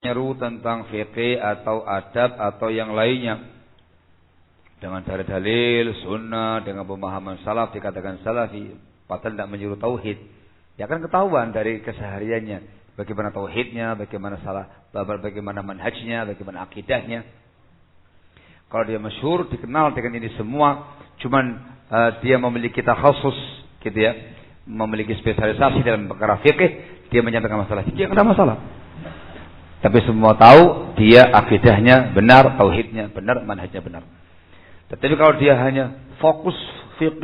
menyeru tentang fikih atau adab atau yang lainnya dengan dalil sunnah, dengan pemahaman salaf dikatakan salafi, padahal tidak menyuruh tauhid. Ya kan ketahuan dari kesehariannya bagaimana tauhidnya, bagaimana bagaimana manhajnya, bagaimana akidahnya. Kalau dia masyhur dikenal dengan ini semua, cuman dia memiliki takhasus gitu ya, memiliki spesialisasi dalam perkara fikih, dia menyampaikan masalah fikih, tidak ada masalah. Tapi semua tahu dia akidahnya benar, tauhidnya benar, manhajnya benar. Tetapi kalau dia hanya fokus fikih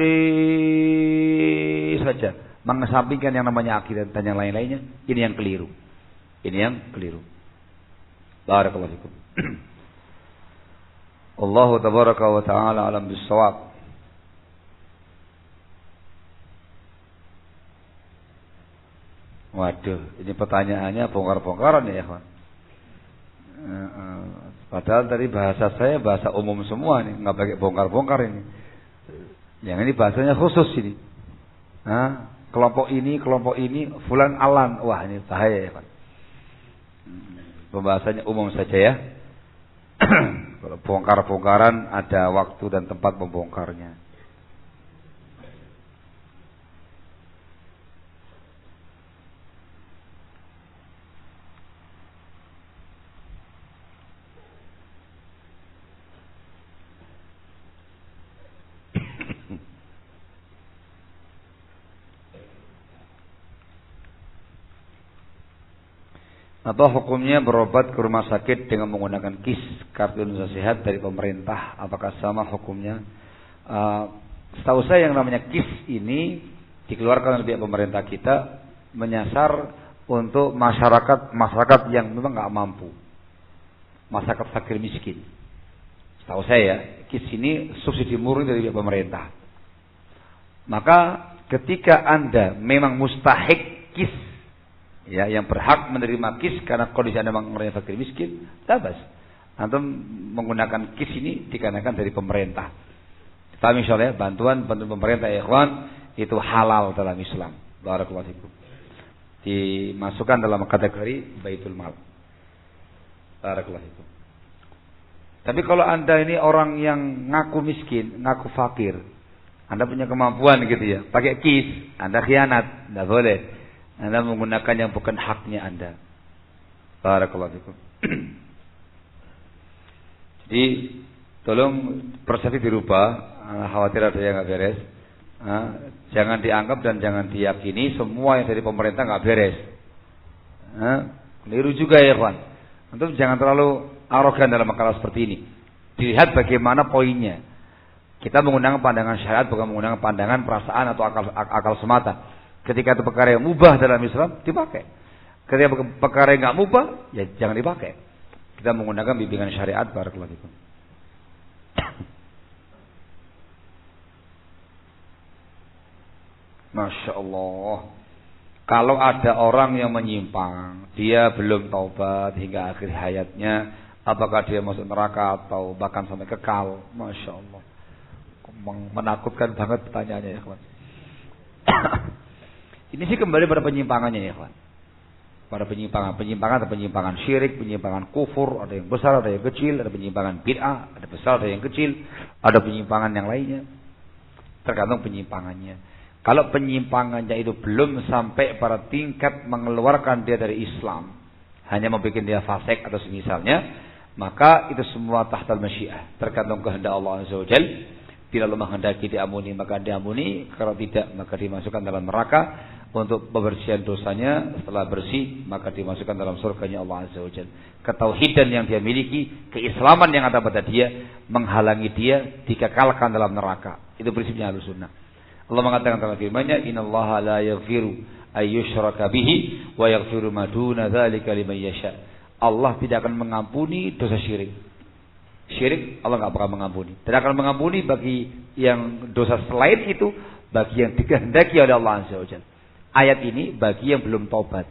saja, mengesampingkan yang namanya akidah dan yang lain-lainnya, ini yang keliru. Ini yang keliru. Barakallahu fikum. Allahu tabaraka wa ta'ala alam bis-shawab. Waduh, ini pertanyaannya bongkar-bongkaran ya, kawan. Padahal tadi bahasa saya bahasa umum semua nih, nggak pakai bongkar-bongkar ini. Yang ini bahasanya khusus ini. Kelompok ini, fulan alan. Wah, ini bahaya ya, Pak. Pembahasannya umum saja ya. Kalau bongkar-bongkaran ada waktu dan tempat membongkarnya. Apa hukumnya berobat ke rumah sakit dengan menggunakan KIS, kartu Indonesia Sehat dari pemerintah? Apakah sama hukumnya? Setahu saya yang namanya KIS ini dikeluarkan oleh pihak pemerintah kita menyasar untuk masyarakat yang memang nggak mampu, masyarakat fakir miskin. Setahu saya KIS ini subsidi murni dari pihak pemerintah. Maka ketika Anda memang mustahik KIS, ya, yang berhak menerima KIS karena kondisi Anda memang orang yang fakir miskin, tabas. Antum menggunakan KIS ini dikarenakan dari pemerintah. Tapi misalnya bantuan pemerintah ikhwan itu halal dalam Islam. Barakallahu fikum. Dimasukkan dalam kategori baitul mal. Barakallahu fikum. Tapi kalau Anda ini orang yang ngaku miskin, ngaku fakir, Anda punya kemampuan gitu ya, pakai KIS, Anda khianat, tidak boleh. Anda menggunakan yang bukan haknya Anda. Barakallahu fikum. Jadi tolong persepsi dirubah. Khawatir ada yang nggak beres. Jangan dianggap dan jangan diyakini semua yang dari pemerintah nggak beres. Keliru juga ya kawan. Antum jangan terlalu arogan dalam masalah seperti ini. Dilihat bagaimana poinnya. Kita menggunakan pandangan syariat, bukan menggunakan pandangan perasaan atau akal semata. Ketika itu perkara yang mubah dalam Islam, dipakai. Ketika perkara yang nggak mubah, ya jangan dipakai. Kita menggunakan bimbingan syariat. Barakallahu fikum. Masya Allah. Kalau ada orang yang menyimpang, dia belum taubat hingga akhir hayatnya, apakah dia masuk neraka atau bahkan sampai kekal? Masya Allah. Menakutkan banget pertanyaannya ya kawan. Ini sih kembali pada penyimpangannya ya kawan. Pada penyimpangan syirik, penyimpangan kufur, ada yang besar, ada yang kecil, ada penyimpangan bid'ah, ada besar, ada yang kecil, ada penyimpangan yang lainnya. Tergantung penyimpangannya. Kalau penyimpangannya itu belum sampai pada tingkat mengeluarkan dia dari Islam, hanya membuat dia fasik atau semisalnya, maka itu semua tahtal masyiah, tergantung kehendak Allah Azza wa Jalla. Bila Allah menghendaki diampuni maka diampuni, kalau tidak maka dimasukkan dalam neraka untuk pembersihan dosanya. Setelah bersih maka dimasukkan dalam surganya Allah Azza wa Jalla. Ketauhidan yang dia miliki, keislaman yang ada pada dia menghalangi dia dikekalkan dalam neraka. Itu prinsipnya Ahlussunnah. Allah mengatakan dalam firman-Nya, "Innallaha la yaghfiru ay yushraka bihi wa yaghfiru ma duna dzalika liman yasha." Allah tidak akan mengampuni dosa syirik. Syirik Allah enggak bakal mengampuni. Tidak akan mengampuni bagi yang dosa selain itu, bagi yang dikehendaki oleh Allah Azza wa Jalla. Ayat ini bagi yang belum taubat.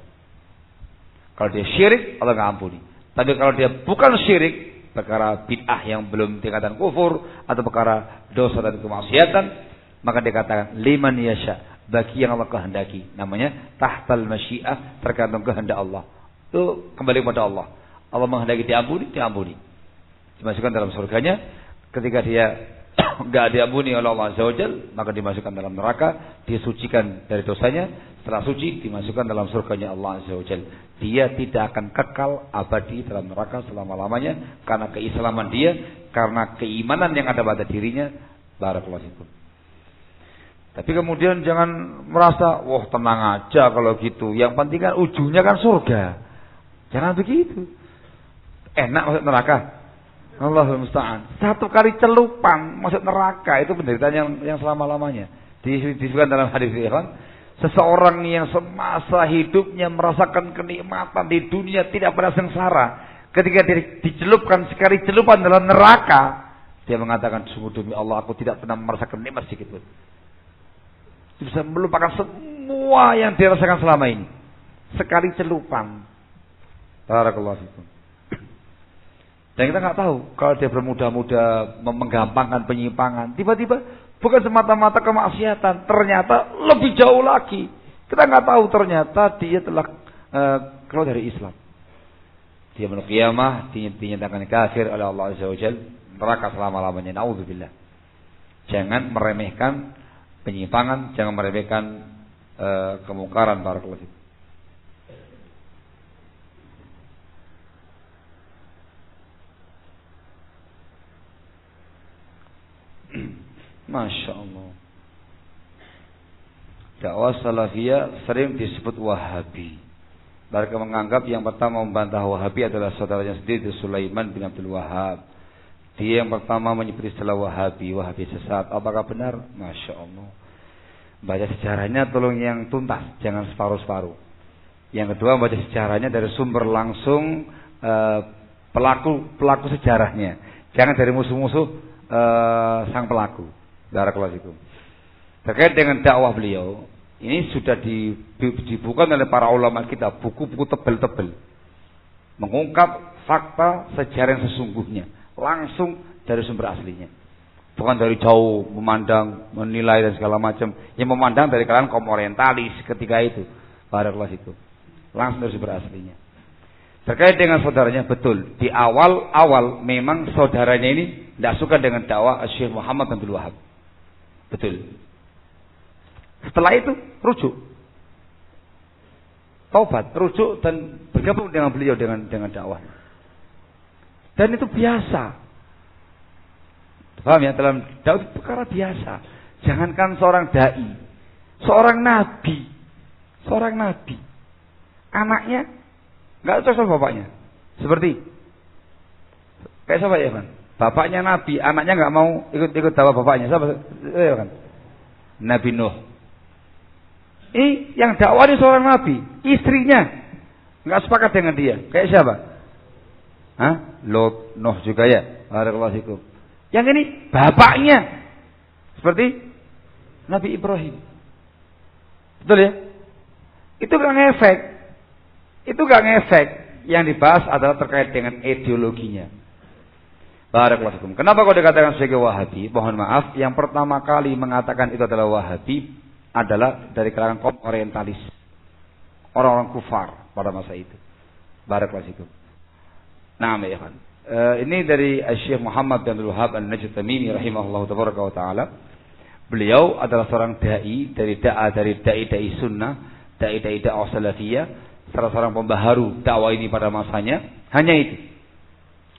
Kalau dia syirik, Allah enggak ampuni. Tapi kalau dia bukan syirik, perkara bid'ah yang belum tingkatan kufur atau perkara dosa dan kemaksiatan, maka dikatakan liman yasha, bagi yang Allah kehendaki. Namanya tahtal masyiah, tergantung kehendak Allah. Itu kembali kepada Allah. Allah menghendaki diampuni, diampuni. Dimasukkan dalam surganya. Ketika dia enggak diampuni oleh Allah Azza wa Jalla, maka dimasukkan dalam neraka, disucikan dari dosanya, setelah suci dimasukkan dalam surganya Allah Azza wa Jalla. Dia tidak akan kekal abadi dalam neraka selama-lamanya karena keislaman dia, karena keimanan yang ada pada dirinya. Barakallahu fikum. Tapi kemudian jangan merasa, wah tenang aja kalau gitu. Yang penting kan ujungnya kan surga. Jangan begitu. Enak masuk neraka. Allahul musta'an. Satu kali celupan masuk neraka itu penderitaan yang selama-lamanya. Disebutkan dalam hadis ini kan, seseorang yang semasa hidupnya merasakan kenikmatan di dunia tidak pernah sengsara, ketika dicelupkan sekali celupan dalam neraka, dia mengatakan, sungguh demi Allah aku tidak pernah merasakan nikmat sedikit pun. Dia bisa melupakan semua yang dia rasakan selama ini. Sekali celupan. Barakallahu fikum. Dan kita nggak tahu kalau dia bermudah-mudah menggampangkan penyimpangan, tiba-tiba bukan semata-mata kemaksiatan, ternyata lebih jauh lagi. Kita nggak tahu ternyata dia telah keluar dari Islam. Dia menunggu kiamah, dinyatakan kafir oleh Allah Azza wa Jalla, neraka selama-lamanya. Nauzubillah. Jangan meremehkan penyimpangan, jangan meremehkan kemungkaran. Barakallahu fikum. Masya Allah. Dakwah salafiyah sering disebut Wahabi. Mereka menganggap yang pertama membantah Wahabi adalah saudaranya sendiri, Sulaiman bin Abdul Wahab. Dia yang pertama menyebut istilah Wahabi, Wahabi sesat. Apakah benar? Masya Allah. Baca sejarahnya tolong yang tuntas, jangan separuh-separuh. Yang kedua, baca sejarahnya dari sumber langsung pelaku sejarahnya. Jangan dari musuh-musuh sang pelaku. Barakallahu fikum. Terkait dengan dakwah beliau, ini sudah dibukukan oleh para ulama kita, buku-buku tebal-tebal, mengungkap fakta sejarah yang sesungguhnya, langsung dari sumber aslinya, bukan dari jauh memandang, menilai dan segala macam. Yang memandang dari kalangan kaum orientalis ketika itu. Barakallahu fikum. Langsung dari sumber aslinya. Terkait dengan saudaranya, betul, di awal memang saudaranya ini tidak suka dengan dakwah Syekh Muhammad bin Abdul Wahab. Betul. Setelah itu rujuk, taubat, rujuk dan bergabung dengan beliau dengan dakwah. Dan itu biasa. Paham ya? Dalam dakwah itu perkara biasa. Jangankan seorang dai, seorang nabi, anaknya nggak cocok sama bapaknya. Seperti kayak siapa ya, Bang? Bapaknya nabi, anaknya nggak mau ikut dakwah bapaknya. Siapa? Ya kan? Nabi Nuh. Yang dakwah ini seorang nabi, istrinya nggak sepakat dengan dia. Kayak siapa? Lot, Nuh juga ya. Barakallahu fikum. Yang ini bapaknya seperti Nabi Ibrahim. Betul ya? Itu gak ngefek. Yang dibahas adalah terkait dengan ideologinya. Barakallahu fikum. Kenapa kau dikatakan sebagai Wahabi? Mohon maaf, yang pertama kali mengatakan itu adalah Wahabi adalah dari kalangan kaum orientalis, orang-orang kufar pada masa itu. Barakallahu fikum. Nah, ya kan. Ini dari Syekh Muhammad bin Abdul Wahab An-Najd Tamimi rahimahullahu tabaraka wa taala. Beliau adalah seorang dai dari dai sunnah, dai dakwah salafiyah, salah seorang pembaharu dakwah ini pada masanya. Hanya itu.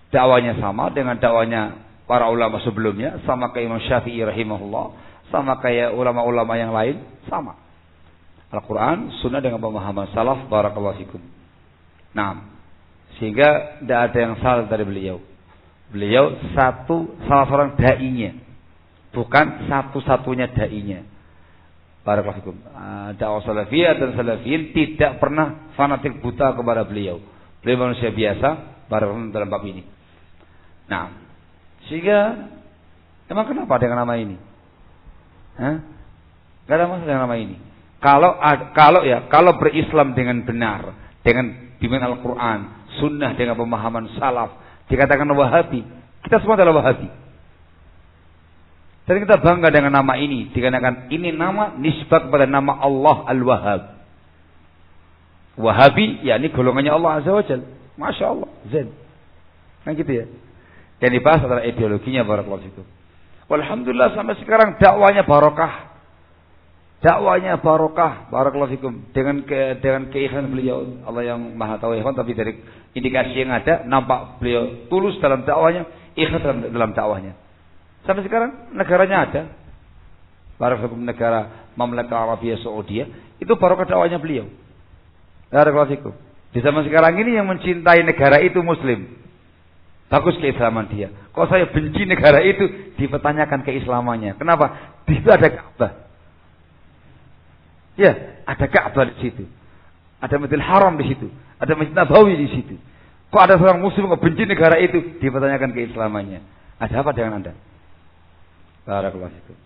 Dakwanya sama dengan dakwanya para ulama sebelumnya, sama kayak Imam Syafi'i rahimahullah, sama kayak ulama-ulama yang lain, sama. Al-Quran, sunnah dengan pemahaman salaf, barakallahu fikum. Nah, sehingga tidak ada yang salah dari beliau. Beliau salah seorang dai-nya, bukan satu-satunya dai-nya. Barakallahu fikum. Dakwah salafiyah dan salafiyin tidak pernah fanatik buta kepada beliau. Beliau manusia biasa, barakallahu dalam bab ini. Nah, sehingga emang kenapa dengan nama ini? Gak ada masalah dengan nama ini. Kalau berislam dengan benar, dengan bimbingan Al-Quran, sunnah dengan pemahaman salaf, dikatakan Wahabi, kita semua adalah Wahabi. Dan kita bangga dengan nama ini, dikarenakan ini nama nisbat kepada nama Allah Al-Wahhab. Wahabi, yakni golongannya Allah Azza wa Jalla. Masya Allah, zen. Kan gitu ya. Yang dibahas adalah ideologinya barakallahu fikum. Alhamdulillah sampai sekarang dakwanya barokah. Dakwanya barokah, barakallahu fikum. Dengan keikhlasan beliau, Allah yang Maha tahu ikhwan, tapi dari indikasi yang ada nampak beliau tulus dalam dakwanya, ikhlas dalam dakwahnya. Sampai sekarang negaranya ada. Barakallahu fikum, negara Mamlakah Arabia Saudi, itu barokah dakwanya beliau. Barakallahu fikum. Di zaman sekarang ini yang mencintai negara itu muslim. Bagus keislaman dia. Kalau saya benci negara itu, dipertanyakan keislamannya. Kenapa? Di situ ada Ka'bah. Ya, ada Ka'bah di situ. Ada Masjidil Haram di situ. Ada Masjid Nabawi di situ. Kok ada seorang muslim yang benci negara itu, dipertanyakan keislamannya. Ada apa dengan Anda? Barakallahu fikum.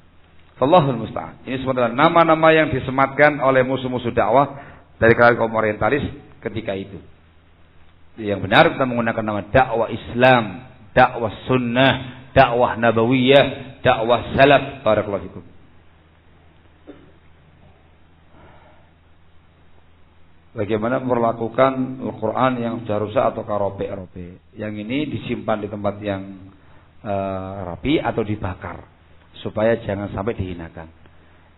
Wallahul musta'an. Ini semua adalah nama-nama yang disematkan oleh musuh-musuh dakwah dari kalangan kaum orientalis ketika itu. Yang benar kita menggunakan nama dakwah Islam, dakwah sunnah, dakwah nabawiyah, dakwah salaf. Barakallahu fikum. Bagaimana memperlakukan Al-Quran yang sudah rusak atau robek-robek. Yang ini disimpan di tempat yang rapi atau dibakar supaya jangan sampai dihinakan.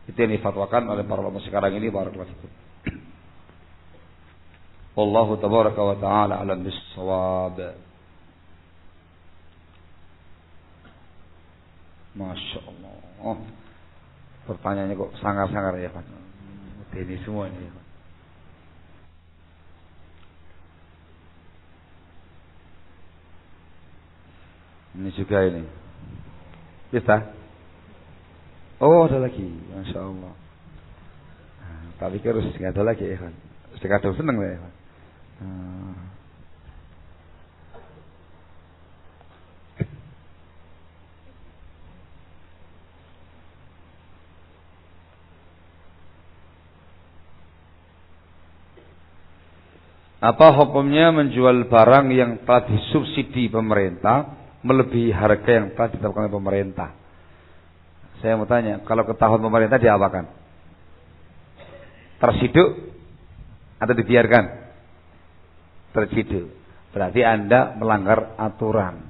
Itu yang difatwakan oleh para ulama sekarang ini. Barakallahu fikum. Wallahu tabaraka wa ta'ala alam bis-shawab. Masya Allah. Oh, pertanyaannya kok sangar-sangar ya Pak. Ini semua ini. Ini juga ini. Bisa? Oh, ada lagi. Masya Allah. Tapi harus nggak ada lagi ya kan. Sekadang seneng lah ya kan. Apa hukumnya menjual barang yang telah disubsidi pemerintah melebihi harga yang telah ditetapkan oleh pemerintah? Saya mau tanya, kalau ketahuan pemerintah diapakan? Tersiduk atau dibiarkan? Tersiduk. Berarti Anda melanggar aturan.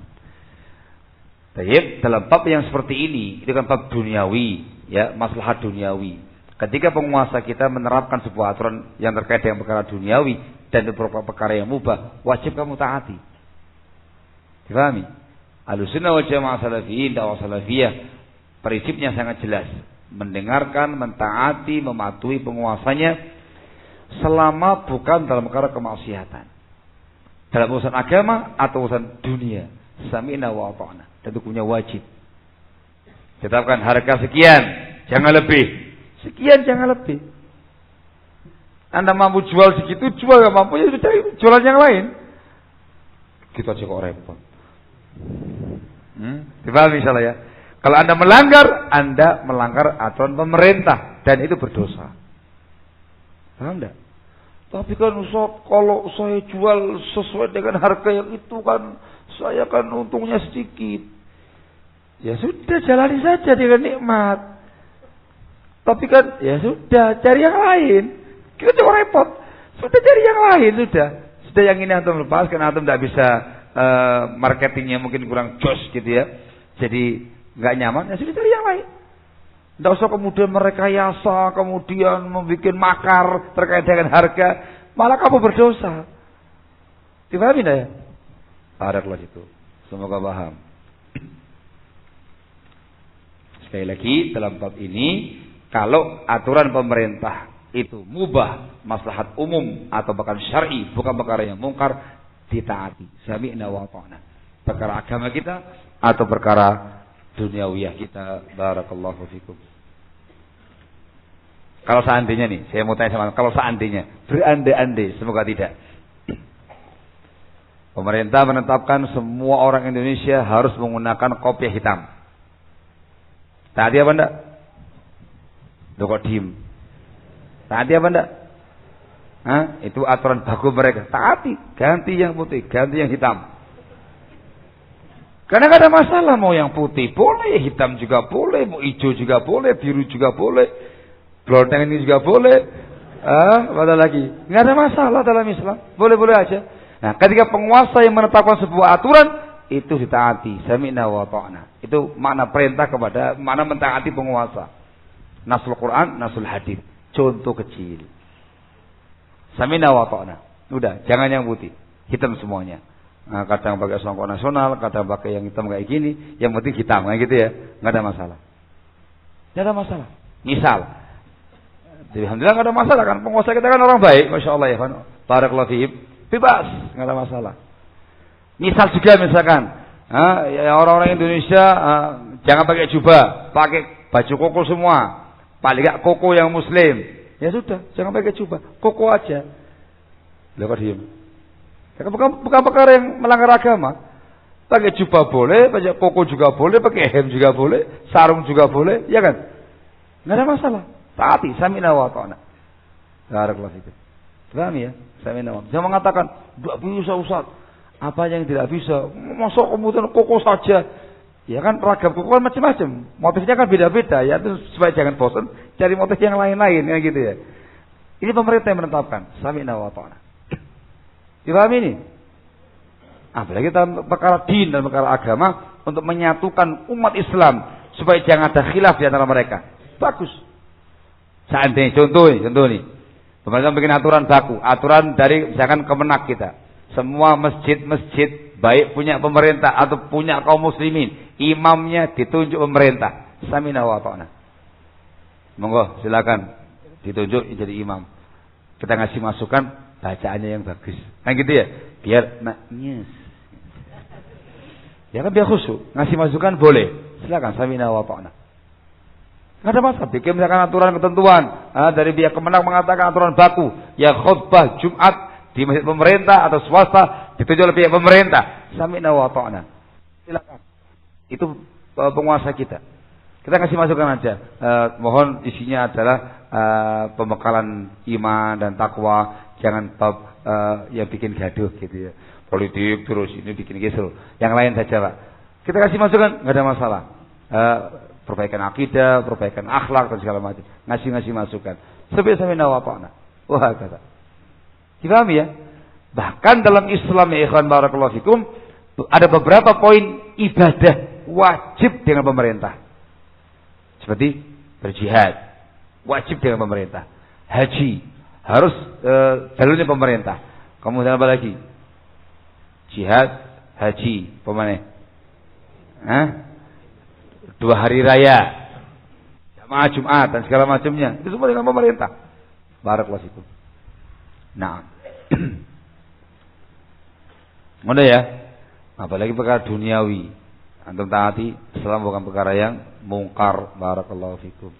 Baik, dalam bab yang seperti ini, itu kan bab duniawi, ya, maslahat duniawi. Ketika penguasa kita menerapkan sebuah aturan yang terkait dengan perkara duniawi dan beberapa perkara yang mubah, wajib kamu taati. Difahami? Ahlussunnah wal Jamaah salafiyin, dakwah salafiyah, prinsipnya sangat jelas. Mendengarkan, mentaati, mematuhi penguasanya selama bukan dalam perkara kemaksiatan. Dalam urusan agama atau urusan dunia. Sami'na wa ata'na. Dan hukumnya wajib. Tetapkan harga sekian, jangan lebih. Sekian jangan lebih. Anda mampu jual segitu, jual, gak mampu ya sudah cari jualan yang lain. Kita aja kok repot. Dipahami misalnya ya. Kalau Anda melanggar aturan pemerintah dan itu berdosa. Paham enggak? Tapi kan Ustaz, kalau saya jual sesuai dengan harga yang itu kan saya kan untungnya sedikit. Ya sudah, jalani saja dengan nikmat. Tapi kan ya sudah, cari yang lain. Kita cuma repot. Sudah cari yang lain sudah. Sudah yang ini antum lepas karena antum tidak bisa marketingnya mungkin kurang jos gitu ya. Jadi nggak nyaman, ya sudah cari yang lain. Tidak usah kemudian merekayasa, kemudian membuat makar terkait dengan harga, malah kamu berdosa. Dipahami tidak ya? Barakallahu itu. Semoga paham. Sekali lagi dalam bab ini, kalau aturan pemerintah itu mubah, maslahat umum atau bahkan syar'i, bukan perkara yang mungkar, ditaati. Sami'na wa ata'na. Perkara agama kita atau perkara duniawiyah kita. Barakallahu fikum. Kalau seandainya nih, saya mau tanya sama, kalau seandainya, berandai-andai, semoga tidak. Pemerintah menetapkan semua orang Indonesia harus menggunakan kopiah hitam. Taati apa enggak? Loh kok diem? Taati apa enggak? Hah? Itu aturan baku mereka. Taati, ganti yang putih, ganti yang hitam. Karena gak ada masalah, mau yang putih boleh, hitam juga boleh, mau hijau juga boleh, biru juga boleh. Blondeng ini juga boleh. Apa lagi? Nggak ada masalah dalam Islam. Boleh-boleh aja. Nah, ketika penguasa yang menetapkan sebuah aturan itu ditaati, sami'na wa ta'na. Itu makna perintah kepada makna mentaati penguasa. Nasul Quran, nasul hadis. Contoh kecil. Sami'na wa ta'na. Udah, jangan yang putih, hitam semuanya. Nah, kadang pakai songkok nasional, kadang pakai yang hitam kayak gini, yang penting hitam kayak gitu ya, nggak ada masalah. Nggak ada masalah. Misal, alhamdulillah nggak ada masalah kan, penguasa kita kan orang baik, masya Allah ya kan, barakallahu fiik, bebas, nggak ada masalah. Misal juga misalkan, ya orang-orang Indonesia jangan pakai jubah, pakai baju koko semua, paling nggak koko yang Muslim, ya sudah, jangan pakai jubah, koko aja. Lihat diem. Bukan perkara yang melanggar agama. Pakai jubah boleh, pakai koko juga boleh, pakai hem juga boleh, sarung juga boleh, ya kan? Nggak ada masalah. Taati, sami'na wa ta'na. Barakallahu fikum. Paham ya? Sami'na wa ta'na. Jangan mengatakan, enggak bisa Ustaz. Apa yang tidak bisa? Masuk kemudian koko saja. Ya kan ragam koko kan macam-macam. Motifnya kan beda-beda ya. Itu supaya jangan bosan, cari motif yang lain-lain ya gitu ya. Ini pemerintah yang menetapkan, sami'na wa ta'na. Dipahami ini? Apalagi dalam perkara din dan perkara agama untuk menyatukan umat Islam supaya jangan ada khilaf di antara mereka. Bagus. Seandainya contoh nih. Pemerintah bikin aturan baku, aturan dari misalkan Kemenak kita. Semua masjid-masjid baik punya pemerintah atau punya kaum muslimin, imamnya ditunjuk pemerintah. Sami'na wa ta'na. Monggo silakan ditunjuk jadi imam. Kita ngasih masukan bacaannya yang bagus. Nah gitu ya, biar maknyes. Ya kan biar khusyuk. Ngasih masukan boleh. Silakan sami'na wa ta'na. Enggak ada masalah. Bikin misalkan aturan ketentuan dari pihak Kemenak mengatakan aturan baku, ya khutbah Jumat di masjid pemerintah atau swasta ditunjuk oleh pihak pemerintah. Sami'na wa ta'na. Silakan. Itu penguasa kita. Kita kasih masukan aja. Mohon isinya adalah pembekalan iman dan takwa. Jangan yang bikin gaduh gitu ya. Politik terus ini bikin kisruh. Yang lain saja Pak. Kita kasih masukan, nggak ada masalah. Perbaikan akidah, perbaikan akhlak dan segala macam. Ngasih masukan. Sami'na wa ta'na. Wah kata. Dipahami ya? Bahkan dalam Islam ya ikhwan barakallahu fikum, ada beberapa poin ibadah wajib dengan pemerintah. Seperti berjihad, wajib dengan pemerintah. Haji harus jalurnya pemerintah. Kemudian apa lagi? Jihad, haji, pemane? 2 hari raya, jamaah Jumat dan segala macamnya. Itu semua dengan pemerintah. Barakallahu fikum. Nah, mudah ya. Apalagi perkara duniawi. Antum taati, Islam bukan perkara yang mungkar. Barakallahu fikum.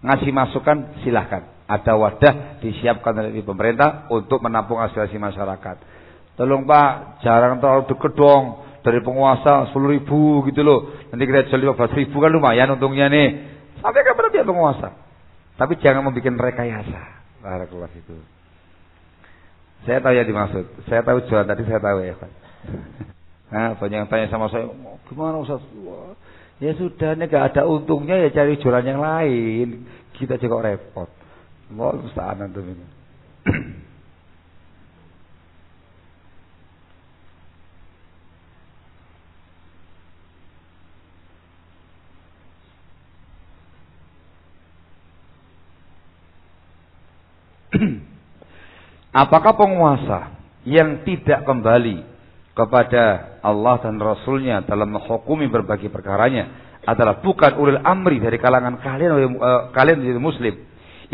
Ngasih masukan silahkan. Ada wadah disiapkan oleh pemerintah untuk menampung aspirasi masyarakat. Tolong Pak, jarang terlalu deket dong. Dari penguasa 10.000 gitu loh. Nanti kita jual 15.000 kan lumayan untungnya nih. Sampai kepada pihak penguasa. Tapi jangan membuat rekayasa. Barakallahu fikum. Saya tahu ya dimaksud. Saya tahu jualan tadi saya tahu ya Pak. Banyak yang tanya sama saya, gimana Ustaz? Ya sudah, ini gak ada untungnya ya cari jualan yang lain. Kita juga repot. Mau musta'an antum ini. Apakah penguasa yang tidak kembali kepada Allah dan Rasulnya dalam menghukumi berbagai perkaranya adalah bukan ulil amri dari kalangan kalian menjadi muslim,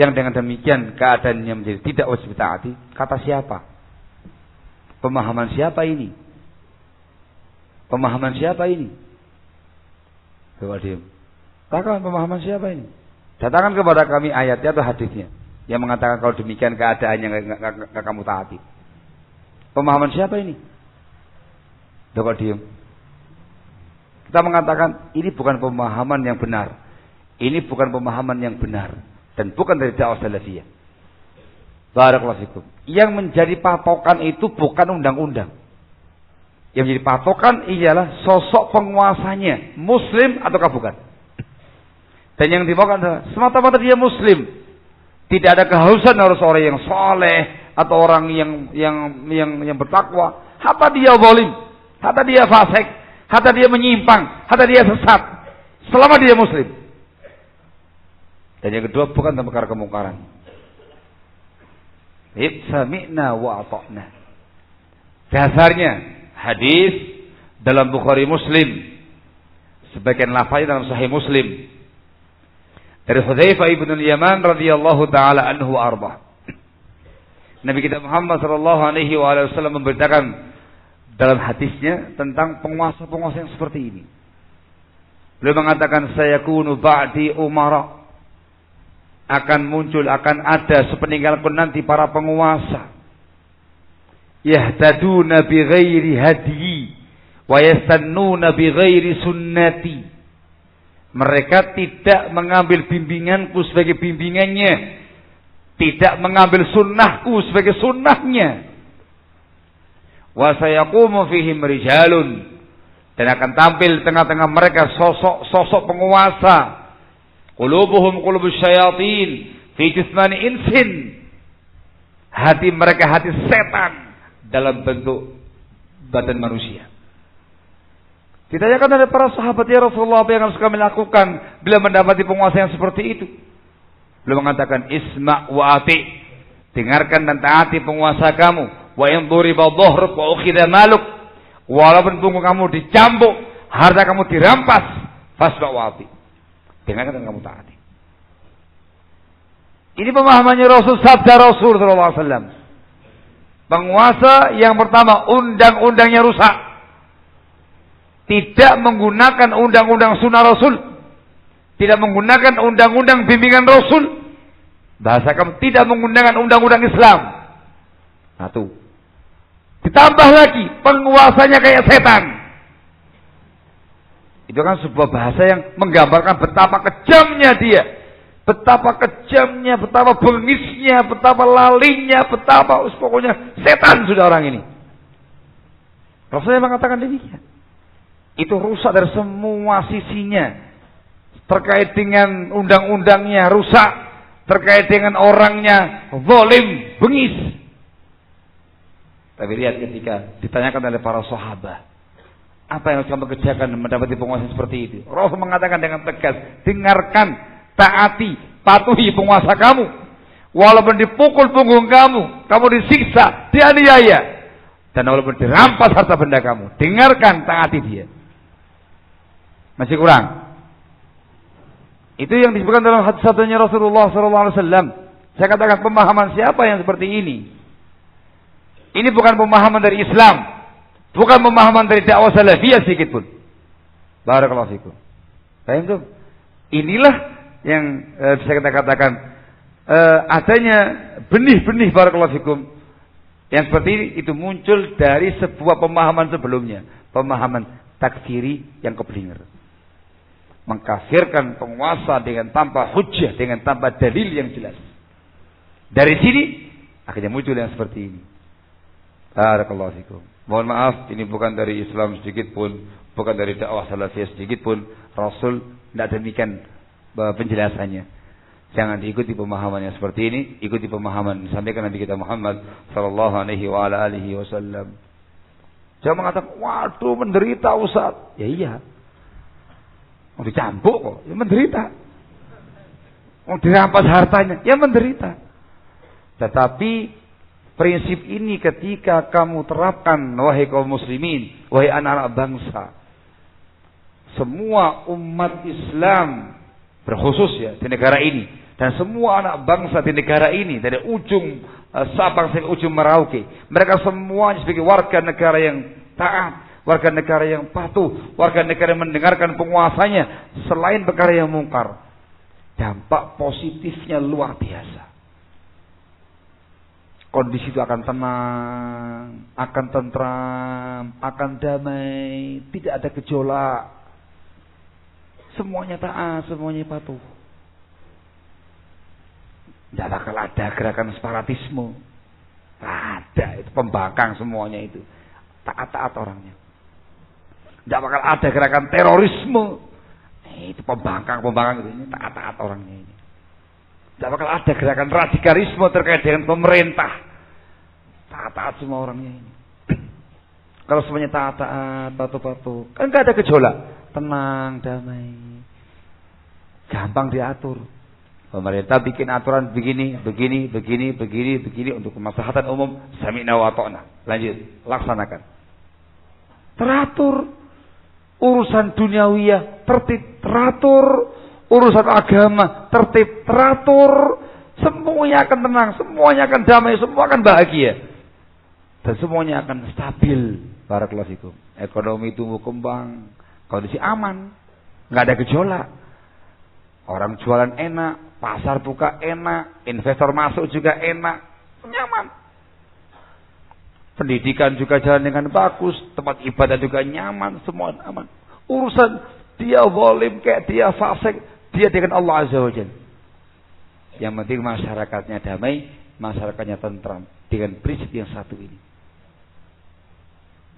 yang dengan demikian keadaannya menjadi tidak wajib taati? Kata siapa? Pemahaman siapa ini? Pemahaman siapa ini? Coba diam. Katakan pemahaman siapa ini? Datangkan kepada kami ayatnya atau hadisnya yang mengatakan kalau demikian keadaannya nggak kamu taati. Pemahaman siapa ini? Coba diam. Kita mengatakan ini bukan pemahaman yang benar. Ini bukan pemahaman yang benar dan bukan dari dakwah salafiyah. Barakallahu fikum. Yang menjadi patokan itu bukan undang-undang. Yang menjadi patokan ialah sosok penguasanya, muslim ataukah bukan. Dan yang dimaukan adalah semata-mata dia muslim. Tidak ada keharusan harus orang yang soleh atau orang yang bertakwa. hatta dia zalim, hatta dia fasik, hatta dia menyimpang, hatta dia sesat, selama dia muslim. Dan yang kedua bukan tentang perkara kemungkaran. Sami'na wa ata'na. Dasarnya hadis dalam Bukhari Muslim, sebagian lafaznya dalam Sahih Muslim dari Hudzaifah ibn al-Yaman radhiyallahu taala anhu arba. Nabi kita Muhammad sallallahu alaihi wasallam memberitakan dalam hadisnya tentang penguasa-penguasa yang seperti ini. Beliau mengatakan sayakunu ba'di umara, akan muncul, akan ada sepeninggalku nanti para penguasa yahtaduna bi ghairi hadyi wa yastannuna bi ghairi sunnati. Mereka tidak mengambil bimbinganku sebagai bimbingannya, tidak mengambil sunnahku sebagai sunnahnya. Wa sayaqumu fihim rijalun, dan akan tampil tengah-tengah mereka sosok penguasa. Qulubuhum qulubus syayatin fi jismani insin. Hati mereka hati setan dalam bentuk badan manusia. Ditanyakan oleh para sahabat, ya Rasulullah, apa yang harus kami lakukan bila mendapati penguasa yang seperti itu? Beliau mengatakan, isma' wa ati', dengarkan dan taati penguasa kamu. Wa in duriba dhahruk wa ukhidha maluk, walaupun punggung kamu dicambuk, harta kamu dirampas, fasma' wa ati', dengarkan dan kamu taati. Ini pemahamannya Rasul, sabda Rasul sallallahu alaihi wasallam. Penguasa yang pertama, undang-undangnya rusak. Tidak menggunakan undang-undang sunnah Rasul. Tidak menggunakan undang-undang bimbingan Rasul. Bahasa kamu tidak menggunakan undang-undang Islam. Satu. Ditambah lagi, penguasanya kayak setan. Itu kan sebuah bahasa yang menggambarkan betapa kejamnya dia. Betapa kejamnya, betapa bengisnya, betapa lalinya, betapa pokoknya setan sudah orang ini. Rasulullah mengatakan demikian. Itu rusak dari semua sisinya. Terkait dengan undang-undangnya rusak, terkait dengan orangnya zalim, bengis. Tapi lihat ketika ditanyakan oleh para sahabat, apa yang harus kamu kerjakan mendapati penguasa seperti itu? Rasul mengatakan dengan tegas, dengarkan, taati, patuhi penguasa kamu. Walaupun dipukul punggung kamu, kamu disiksa, dianiaya, dan walaupun dirampas harta benda kamu, dengarkan, taati dia. Masih kurang? Itu yang disebutkan dalam hadis sabdanya Rasulullah SAW. Saya katakan, pemahaman siapa yang seperti ini? Ini bukan pemahaman dari Islam, bukan pemahaman dari dakwah salafiyah sedikit pun. Barakallahu fikum. Paham tuh? Inilah yang bisa kita katakan adanya benih-benih barakallahu fikum yang seperti ini, itu muncul dari sebuah pemahaman sebelumnya, pemahaman takfiri yang keblinger. Mengkafirkan penguasa dengan tanpa hujjah, dengan tanpa dalil yang jelas. Dari sini akhirnya muncul yang seperti ini. Barakallahu fikum. Mohon maaf, ini bukan dari Islam sedikit pun, bukan dari dakwah salafiyah sedikit pun. Rasul tidak demikian penjelasannya. Jangan diikuti pemahaman yang seperti ini, ikuti pemahaman disampaikan Nabi kita Muhammad sallallahu alaihi wasallam. Jangan mengatakan, waduh menderita Ustaz. Ya iya. Mau dicambuk kok, ya menderita. Mau dirampas hartanya, ya menderita. Tetapi prinsip ini ketika kamu terapkan, wahai kaum muslimin, wahai anak-anak bangsa, semua umat Islam berkhusus ya di negara ini, dan semua anak bangsa di negara ini dari ujung Sabang sampai ujung Merauke, mereka semuanya sebagai warga negara yang taat, warga negara yang patuh, warga negara yang mendengarkan penguasanya selain perkara yang mungkar. Dampak positifnya luar biasa. Kondisi itu akan tenang, akan tentram, akan damai, tidak ada gejolak. Semuanya taat, semuanya patuh. Tidak bakal ada gerakan separatisme. Ada, itu pembangkang semuanya itu. Taat-taat orangnya. Tidak bakal ada gerakan terorisme. Itu pembangkang-pembangkang itu. Taat-taat orangnya ini. Tidak bakal ada gerakan radikalisme terkait dengan pemerintah. Taat-taat semua orangnya ini. Kalau semuanya taat-taat, patuh-patuh, kan nggak ada gejolak, tenang, damai, gampang diatur. Pemerintah bikin aturan begini untuk kemaslahatan umum, sami'na wa ata'na. Lanjut, laksanakan. Teratur. Urusan duniawiyah tertib, teratur. Urusan agama tertib, teratur. Semuanya akan tenang, semuanya akan damai, semua akan bahagia. Dan semuanya akan stabil. Barakallahu fikum. Ekonomi tumbuh kembang, kondisi aman, nggak ada gejolak. Orang jualan enak, pasar buka enak, investor masuk juga enak, nyaman. Pendidikan juga jalan dengan bagus, tempat ibadah juga nyaman, semua aman. Urusan dia zalim kayak dia fasik, dia dengan Allah Azza wa Jalla. Yang penting masyarakatnya damai, masyarakatnya tentram dengan prinsip yang satu ini.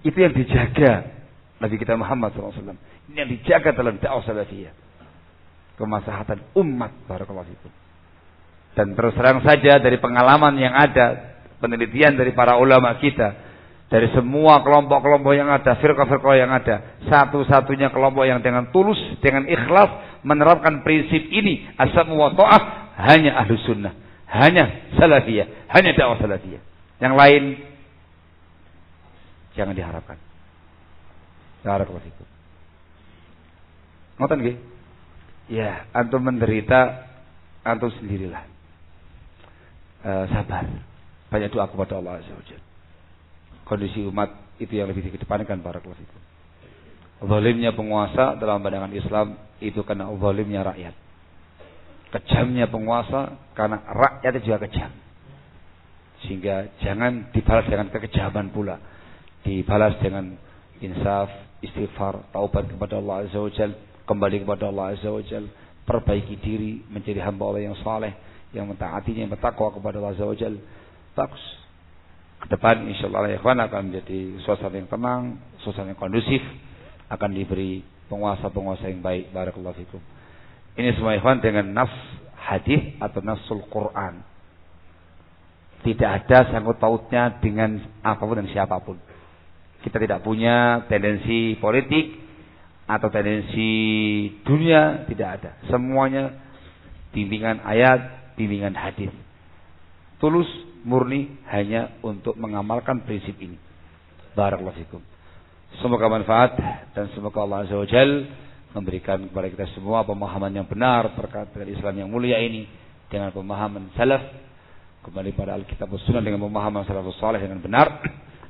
Itu yang dijaga Nabi kita Muhammad SAW. Ini yang dijaga dalam dakwah salafiyah. Kemaslahatan umat, barakallahu fikum. Dan terus terang saja dari pengalaman yang ada, penelitian dari para ulama kita, dari semua kelompok-kelompok yang ada, firqah-firqah yang ada, satu-satunya kelompok yang dengan tulus, dengan ikhlas menerapkan prinsip ini, as-sam'u wa tha'ah, hanya Ahlus Sunnah, hanya salafiyah, hanya dakwah salafiyah. Yang lain jangan diharapkan. Barakallahu fikum. Ngoten nggih? Ya, antum menderita, antum sendirilah. Sabar. Banyak doa kepada Allah Azza wa Jalla. Kondisi umat itu yang lebih dikedepankan, barakallahu fikum. Zalimnya penguasa dalam pandangan Islam itu karena zalimnya rakyat. Kejamnya penguasa karena rakyatnya juga kejam. Sehingga jangan dibalas dengan kekejaman pula. Dibalas dengan insaf, istighfar, taubat kepada Allah Azza wa Jalla, kembali kepada Allah Azza wa Jalla, perbaiki diri menjadi hamba Allah yang saleh, yang mentaatinya, yang bertakwa kepada Allah Azza wa Jalla. Bagus. Ke depan insyaallah ya ikhwan akan menjadi suasana yang tenang, suasana yang kondusif, akan diberi penguasa-penguasa yang baik. Barakallahu fikum. Ini semua ikhwan dengan nas hadis atau nasul Quran. Tidak ada sangkut pautnya dengan apapun dan siapapun. Kita tidak punya tendensi politik atau tendensi dunia, tidak ada. Semuanya bimbingan ayat, bimbingan hadis. Tulus, murni hanya untuk mengamalkan prinsip ini. Barakallahu fikum. Semoga manfaat dan semoga Allah Azza wa Jalla memberikan kepada kita semua pemahaman yang benar terkait dengan Islam yang mulia ini dengan pemahaman salaf, kembali pada Alkitab dan Sunnah dengan pemahaman salafus saleh dengan benar,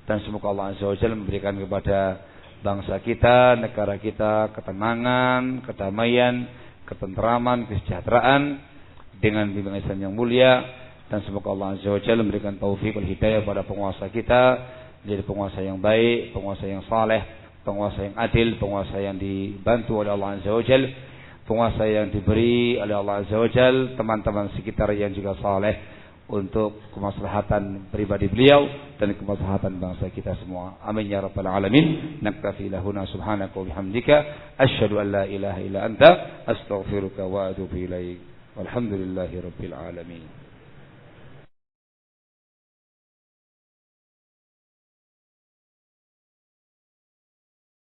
dan semoga Allah Azza wa Jalla memberikan kepada bangsa kita, negara kita ketenangan, kedamaian, ketentraman, kesejahteraan dengan bimbingan Islam yang mulia, dan semoga Allah Azza wa Jalla memberikan taufik dan hidayah pada penguasa kita menjadi penguasa yang baik, penguasa yang saleh, penguasa yang adil, penguasa yang dibantu oleh Allah Azza wa Jalla, penguasa yang diberi oleh Allah Azza wa Jalla teman-teman sekitar yang juga saleh untuk kemaslahatan pribadi beliau dan kemaslahatan bangsa kita semua. Amin ya rabbal alamin. Naktafi lahuna subhanaka wa bihamdika asyhadu an la ilaha illa anta astaghfiruka wa atubu ilaik. Walhamdulillahi rabbil alamin.